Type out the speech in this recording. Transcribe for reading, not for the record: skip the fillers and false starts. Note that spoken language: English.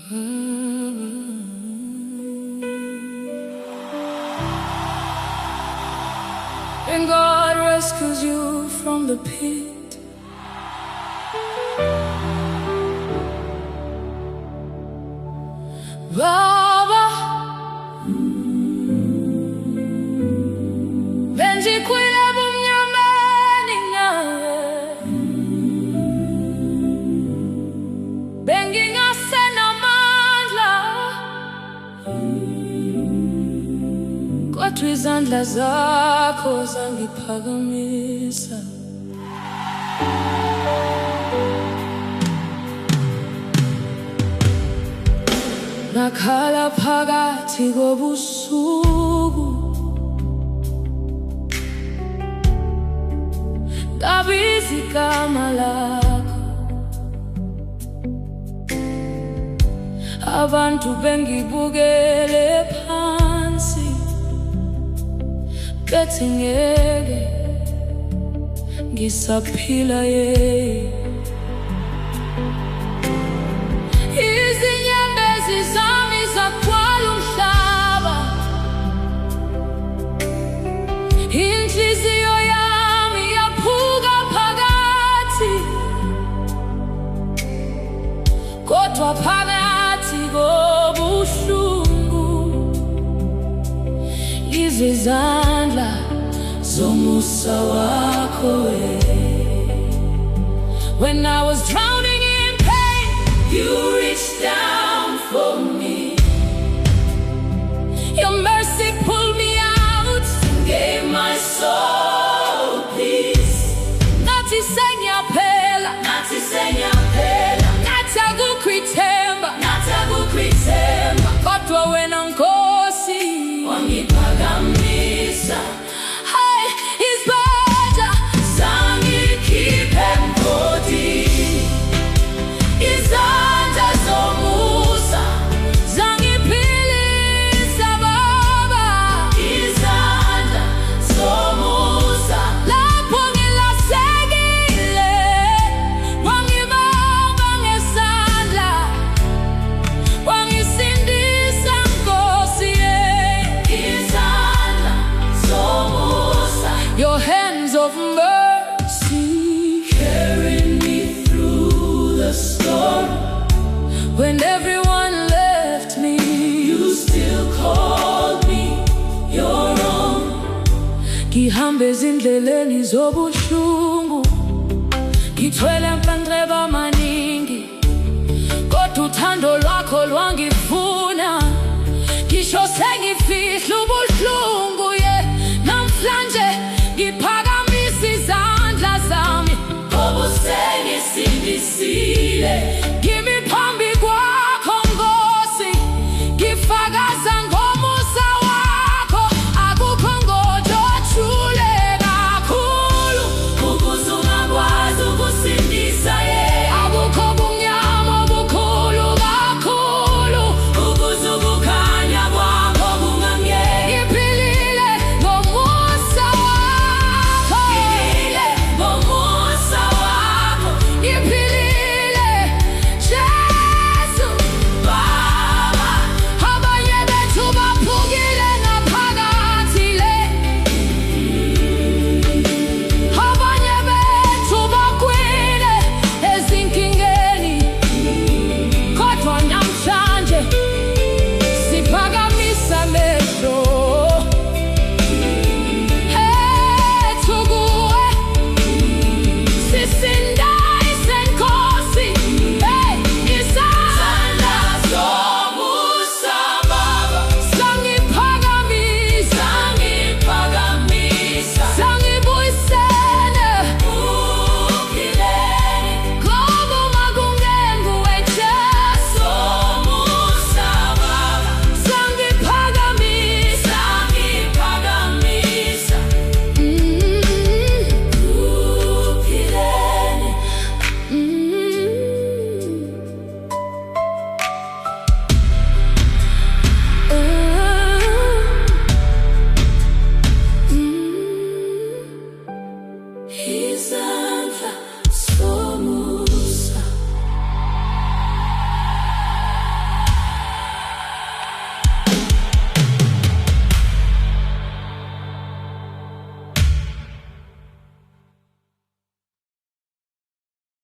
And God rescues you from the pit. Baba, benjikwile bumnyameni nawe, bengingasenamandla, kodwa izandla zakho zangiphakamisa. Nakhala phakathi kobusuku, ngabiza igama lakho. Abantu bengibukele phansi, bethi ngeke ngisaphila izinyembezi zami zagcwala umhlaba, inhliziyo yami yaphuka phakathi, kodwa phakathi kobuhlungu izizandla zomusa wakho. When I was drowning in pain, you reached down for me. Your mercy pulled me out and gave my soul peace. Nathi senyaphela, nathi senyaphela, nathi akukhwithemba, nathi akukhwithemba, kodwa wena Nkosi wangiphakamisa. Hey, izandla zangikhipha emgodini, izandla zomusa zangiphilisa Baba, izandla zomusa. Lapho ngilahlekile wangibamba ngesandla, wangisindisa Nkosi, izandla zomusa. Your hands of mercy carried me through the storm. When everyone left me, you still called me your own. Ngihambe ezindleleni zobuhlungu, ngithwele